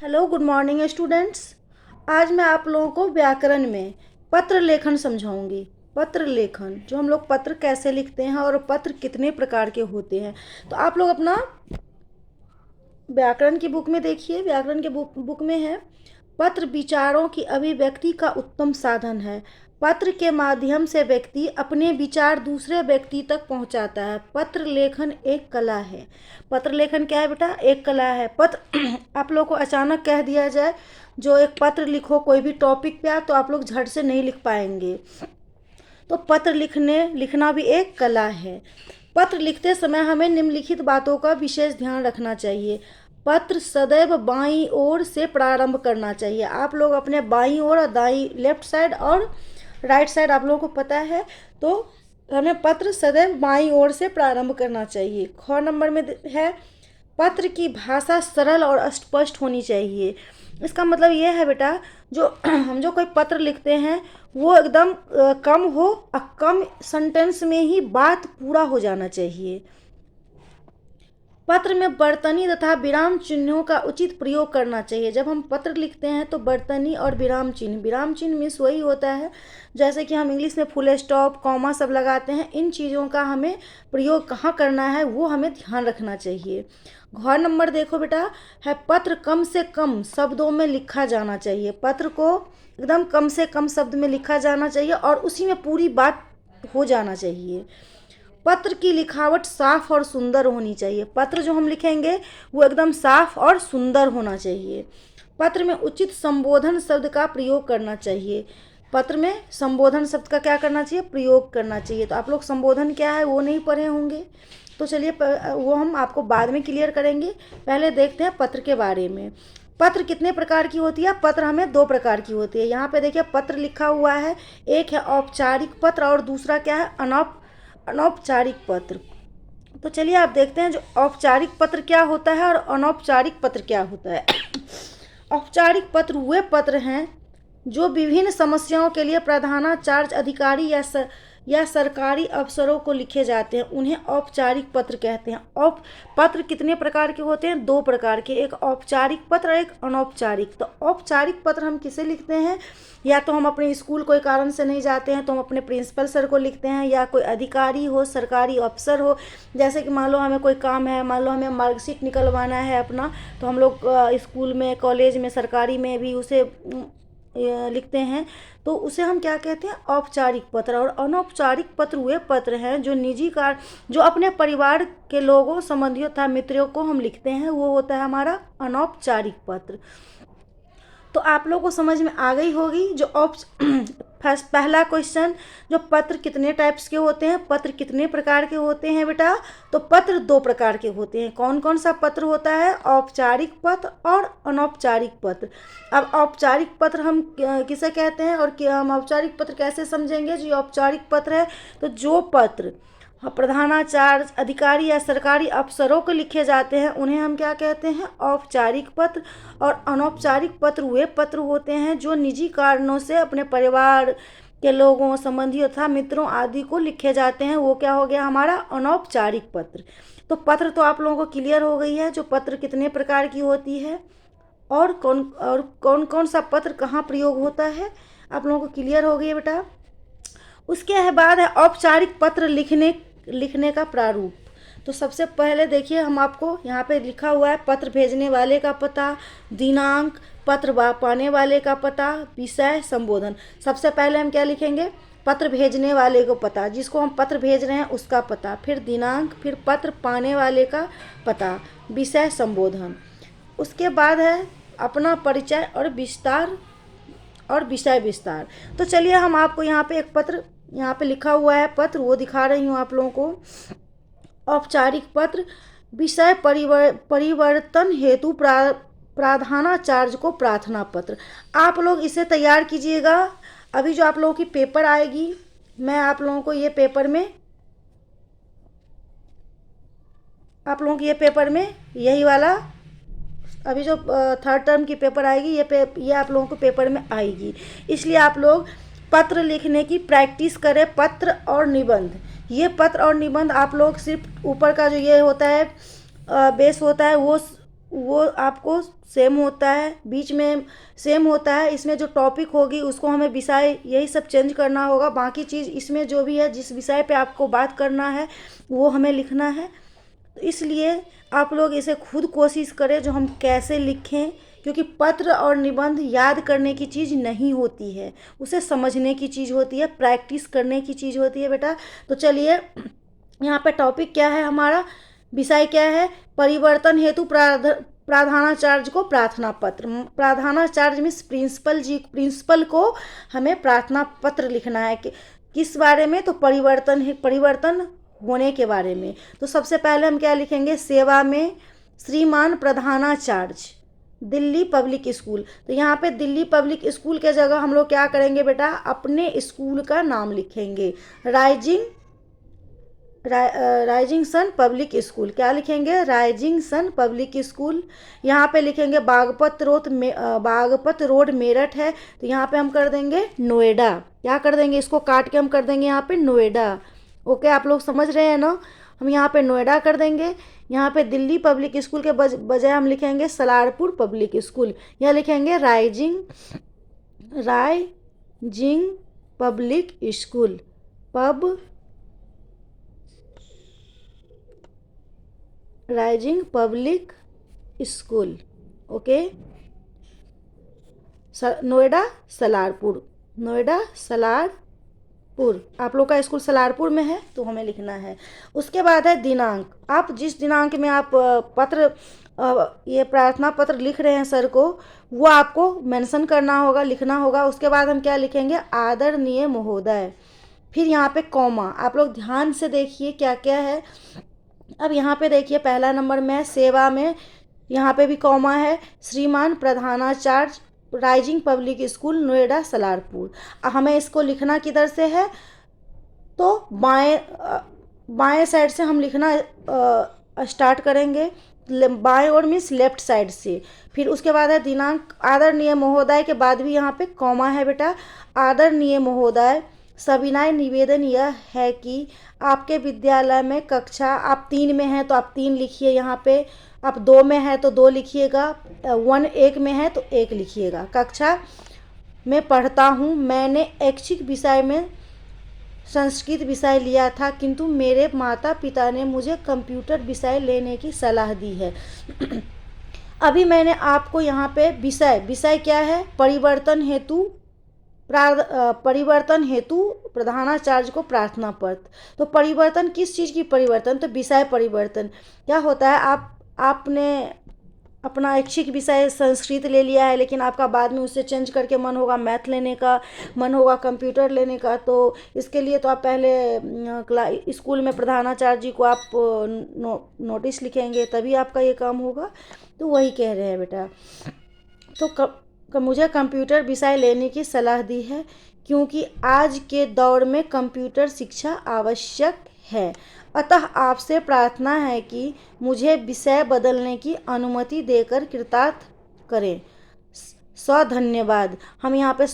Hello good morning students. आज मैं आप लोगों को व्याकरण में पत्र लेखन समझाऊंगी। पत्र लेखन, जो हम लोग पत्र कैसे लिखते हैं और पत्र कितने प्रकार के होते हैं। तो आप लोग अपना व्याकरण की बुक में देखिए। व्याकरण के बुक में है, पत्र विचारों की अभिव्यक्ति का उत्तम साधन है। पत्र के माध्यम से व्यक्ति अपने विचार दूसरे व्यक्ति तक पहुंचाता है। पत्र लेखन एक कला है। पत्र लेखन क्या है बेटा? एक कला है। पत्र आप लोग को अचानक कह दिया जाए जो एक पत्र लिखो कोई भी टॉपिक पे, तो आप लोग झट से नहीं लिख पाएंगे। तो पत्र लिखना भी एक कला है। पत्र लिखते समय हमें निम्नलिखित बातों का विशेष ध्यान रखना चाहिए। पत्र सदैव बाईं ओर से प्रारंभ करना चाहिए। आप लोग अपने बाईं ओर और दाईं, लेफ्ट साइड और राइट साइड आप लोगों को पता है, तो हमें पत्र सदैव बाईं ओर से प्रारंभ करना चाहिए। ख नंबर में है, पत्र की भाषा सरल और स्पष्ट होनी चाहिए। इसका मतलब ये है बेटा, जो हम जो कोई पत्र लिखते हैं वो एकदम कम हो और कम सेंटेंस में ही बात पूरा हो जाना चाहिए। पत्र में बर्तनी तथा विराम चिन्हों का उचित प्रयोग करना चाहिए। जब हम पत्र लिखते हैं तो बर्तनी और विराम चिन्ह मिस वही होता है जैसे कि हम इंग्लिश में फुल स्टॉप, कॉमा सब लगाते हैं। इन चीज़ों का हमें प्रयोग कहाँ करना है वो हमें ध्यान रखना चाहिए। घ नंबर देखो बेटा, है पत्र कम से कम शब्दों में लिखा जाना चाहिए। पत्र को एकदम कम से कम शब्द में लिखा जाना चाहिए और उसी में पूरी बात हो जाना चाहिए। पत्र की लिखावट साफ और सुंदर होनी चाहिए। पत्र जो हम लिखेंगे वो एकदम साफ और सुंदर होना चाहिए। पत्र में उचित संबोधन शब्द का प्रयोग करना चाहिए। पत्र में संबोधन शब्द का क्या करना चाहिए? प्रयोग करना चाहिए। तो आप लोग संबोधन क्या है वो नहीं पढ़े होंगे, तो चलिए वो हम आपको बाद में क्लियर करेंगे। पहले देखते हैं पत्र के बारे में। पत्र कितने प्रकार की होती है? पत्र हमें दो प्रकार की होती है। यहाँ पे देखिए पत्र लिखा हुआ है, एक है औपचारिक पत्र और दूसरा क्या है? अनौपचारिक पत्र। तो चलिए आप देखते हैं जो औपचारिक पत्र क्या होता है और अनौपचारिक पत्र क्या होता है। औपचारिक पत्र वे पत्र हैं जो विभिन्न समस्याओं के लिए प्रधानाचार्य अधिकारी या सरकारी अफसरों को लिखे जाते हैं, उन्हें औपचारिक पत्र कहते हैं। पत्र कितने प्रकार के होते हैं? दो प्रकार के, एक औपचारिक पत्र और एक अनौपचारिक। तो औपचारिक पत्र हम किसे लिखते हैं? या तो हम अपने स्कूल कोई कारण से नहीं जाते हैं तो हम अपने प्रिंसिपल सर को लिखते हैं, या कोई अधिकारी हो, सरकारी अफसर हो। जैसे कि मान लो हमें कोई काम है, मान लो हमें मार्कशीट निकलवाना है अपना, तो हम लोग स्कूल में, कॉलेज में, सरकारी में भी उसे लिखते हैं। तो उसे हम क्या कहते हैं? औपचारिक पत्र। और अनौपचारिक पत्र वे पत्र हैं जो निजी कार्य, जो अपने परिवार के लोगों, संबंधियों तथा मित्रों को हम लिखते हैं, वो होता है हमारा अनौपचारिक पत्र। तो आप लोगों को समझ में आ गई होगी जो पहला क्वेश्चन, जो पत्र कितने टाइप्स के होते हैं, पत्र कितने प्रकार के होते हैं बेटा? तो पत्र दो प्रकार के होते हैं। कौन कौन सा पत्र होता है? औपचारिक पत्र और अनौपचारिक पत्र। अब औपचारिक पत्र हम किसे कहते हैं और हम औपचारिक पत्र कैसे समझेंगे? जो औपचारिक पत्र है, तो जो पत्र प्रधानाचार्य, अधिकारी या सरकारी अफसरों को लिखे जाते हैं उन्हें हम क्या कहते हैं? औपचारिक पत्र। और अनौपचारिक पत्र वे पत्र होते हैं जो निजी कारणों से अपने परिवार के लोगों, संबंधियों तथा मित्रों आदि को लिखे जाते हैं, वो क्या हो गया हमारा? अनौपचारिक पत्र। तो पत्र तो आप लोगों को क्लियर हो गई है, जो पत्र कितने प्रकार की होती है और कौन कौन सा पत्र कहाँ प्रयोग होता है, आप लोगों को क्लियर हो गई है बेटा। उसके बाद है औपचारिक पत्र लिखने का प्रारूप। तो सबसे पहले देखिए, हम आपको यहाँ पे लिखा हुआ है पत्र भेजने वाले का पता, दिनांक, पत्र पाने वाले का पता, विषय, संबोधन। सबसे पहले हम क्या लिखेंगे? पत्र भेजने वाले को पता, जिसको हम पत्र भेज रहे हैं उसका पता, फिर दिनांक, फिर पत्र पाने वाले का पता, विषय, संबोधन। उसके बाद है अपना परिचय और विस्तार और विषय विस्तार। तो चलिए हम आपको यहाँ पे एक पत्र, यहाँ पे लिखा हुआ है पत्र, वो दिखा रही हूँ आप लोगों को। औपचारिक पत्र, विषय परिवर्तन हेतु प्रधानाचार्य को प्रार्थना पत्र। आप लोग इसे तैयार कीजिएगा। अभी जो आप लोगों की पेपर आएगी, मैं आप लोगों को ये पेपर में, आप लोगों की ये पेपर में यही वाला, अभी जो थर्ड टर्म की पेपर आएगी ये आप लोगों को पेपर में आएगी। इसलिए आप लोग पत्र लिखने की प्रैक्टिस करें। पत्र और निबंध, ये पत्र और निबंध आप लोग सिर्फ ऊपर का जो ये होता है बेस होता है, वो वो आपको सेम होता है, बीच में सेम होता है। इसमें जो टॉपिक होगी उसको हमें विषय यही सब चेंज करना होगा। बाकी चीज़ इसमें जो भी है, जिस विषय पे आपको बात करना है वो हमें लिखना है। तो इसलिए आप लोग इसे खुद कोशिश करें जो हम कैसे लिखें, क्योंकि पत्र और निबंध याद करने की चीज़ नहीं होती है, उसे समझने की चीज़ होती है, प्रैक्टिस करने की चीज़ होती है बेटा। तो चलिए, यहाँ पे टॉपिक क्या है हमारा, विषय क्या है, परिवर्तन हेतु प्रार्थनाचार्य को प्रार्थना पत्र। प्रार्थनाचार्य मीन्स प्रिंसिपल को हमें प्रार्थना पत्र लिखना है कि किस बारे में, तो परिवर्तन होने के बारे में। तो सबसे पहले हम क्या लिखेंगे, सेवा में श्रीमान प्रधानाचार्य, दिल्ली पब्लिक स्कूल। तो यहाँ पे दिल्ली पब्लिक स्कूल के जगह हम लोग क्या करेंगे बेटा, अपने स्कूल का नाम लिखेंगे, राइजिंग सन पब्लिक स्कूल। क्या लिखेंगे, राइजिंग सन पब्लिक स्कूल। यहाँ पे लिखेंगे बागपत रोड मेरठ है, तो यहाँ पे हम कर देंगे नोएडा। क्या कर देंगे, इसको काट के हम कर देंगे यहाँ पे नोएडा। ओके, आप लोग समझ रहे हैं ना, हम यहाँ पे नोएडा कर देंगे। यहाँ पे दिल्ली पब्लिक स्कूल के बजाय हम लिखेंगे सलारपुर पब्लिक स्कूल। यहाँ लिखेंगे rising public school, rising public school. Okay, Noida Salarpur, आप लोग का स्कूल सलारपुर में है तो हमें लिखना है। उसके बाद है दिनांक। आप जिस दिनांक में आप ये प्रार्थना पत्र लिख रहे हैं सर को, वो आपको मेंशन करना होगा, लिखना होगा। उसके बाद हम क्या लिखेंगे, आदरणीय महोदय, फिर यहाँ पे कॉमा। आप लोग ध्यान से देखिए क्या क्या है। अब यहाँ पे देखिए पहला नंबर में सेवा में, यहाँ पे भी कॉमा है, श्रीमान प्रधानाचार्य rising public school Noida Salarpur. हमें इसको लिखना किधर से है, तो बाएं साइड से हम लिखना स्टार्ट करेंगे, बाएं ओर मीन्स लेफ्ट साइड से। फिर उसके बाद है दिनांक, आदरणीय महोदय के बाद भी यहाँ पे कॉमा है बेटा। आदरणीय महोदय, सविनय निवेदन यह है कि आपके विद्यालय में कक्षा, आप 3 में हैं तो आप 3 लिखिए, यहाँ पे आप 2 में है तो 2 लिखिएगा, 1 में है तो 1 लिखिएगा। कक्षा में पढ़ता हूँ, मैंने ऐच्छिक विषय में संस्कृत विषय लिया था, किंतु मेरे माता पिता ने मुझे कंप्यूटर विषय लेने की सलाह दी है। अभी मैंने आपको यहाँ पे विषय क्या है, परिवर्तन हेतु प्रधानाचार्य को प्रार्थना पत्र। तो परिवर्तन किस चीज़ की परिवर्तन, तो विषय परिवर्तन। क्या होता है, आपने अपना ऐच्छिक विषय संस्कृत ले लिया है, लेकिन आपका बाद में उससे चेंज करके मन होगा मैथ लेने का, मन होगा कंप्यूटर लेने का। तो इसके लिए तो आप पहले स्कूल में प्रधानाचार्य जी को आप नोटिस लिखेंगे, तभी आपका ये काम होगा। तो वही कह रहे हैं बेटा। तो मुझे कंप्यूटर विषय लेने की सलाह दी है, क्योंकि आज के दौर में कंप्यूटर शिक्षा आवश्यक है। अतः आपसे प्रार्थना है कि मुझे विषय बदलने की अनुमति देकर कृतार्थ करें। धन्यवाद। हम यहाँ पे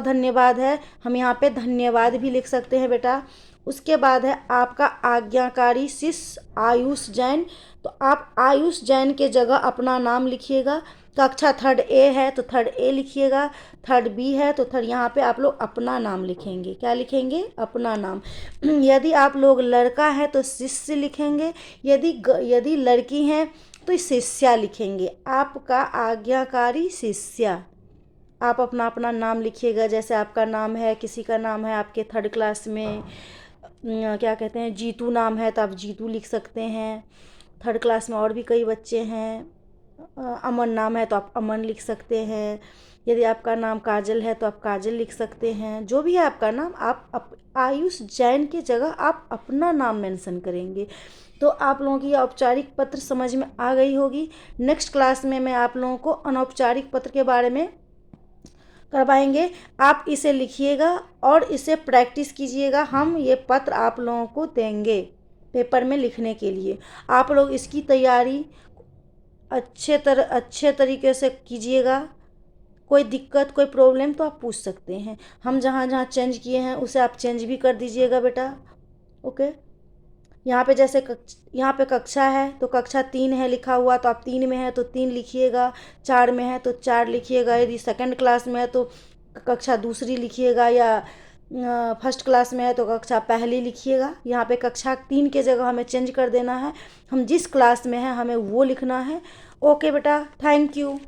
धन्यवाद है, हम यहाँ पे धन्यवाद भी लिख सकते हैं बेटा। उसके बाद है आपका आज्ञाकारी शिष्य आयुष जैन। तो आप आयुष जैन के जगह अपना नाम लिखिएगा। कक्षा 3rd A है तो 3rd A लिखिएगा, 3rd B है तो यहाँ पे आप लोग अपना नाम लिखेंगे। क्या लिखेंगे, अपना नाम। यदि आप लोग लड़का है तो शिष्य लिखेंगे, यदि लड़की हैं तो शिष्या लिखेंगे। आपका आज्ञाकारी शिष्या, आप अपना नाम लिखिएगा। जैसे आपका नाम है, किसी का नाम है आपके 3rd क्लास में क्या कहते हैं, जीतू नाम है तो आप जीतू लिख सकते हैं। 3rd क्लास में और भी कई बच्चे हैं, अमन नाम है तो आप अमन लिख सकते हैं। यदि आपका नाम काजल है तो आप काजल लिख सकते हैं। जो भी है आपका नाम, आप आयुष जैन की जगह आप अपना नाम मेंशन करेंगे। तो आप लोगों की औपचारिक पत्र समझ में आ गई होगी। नेक्स्ट क्लास में मैं आप लोगों को अनौपचारिक पत्र के बारे में करवाएंगे। आप इसे लिखिएगा और इसे प्रैक्टिस कीजिएगा। हम ये पत्र आप लोगों को देंगे पेपर में लिखने के लिए। आप लोग इसकी तैयारी अच्छे तरीके से कीजिएगा। कोई दिक्कत, कोई प्रॉब्लम तो आप पूछ सकते हैं। हम जहाँ जहाँ चेंज किए हैं उसे आप चेंज भी कर दीजिएगा बेटा। ओके, यहाँ पे कक्षा है तो कक्षा 3 है लिखा हुआ, तो आप 3 में है तो 3 लिखिएगा, 4 में है तो 4 लिखिएगा। यदि सेकंड क्लास में है तो कक्षा दूसरी लिखिएगा, या फर्स्ट क्लास में है तो कक्षा पहली लिखिएगा। यहाँ पे कक्षा 3 के जगह हमें चेंज कर देना है, हम जिस क्लास में हैं हमें वो लिखना है। ओके बेटा, थैंक यू।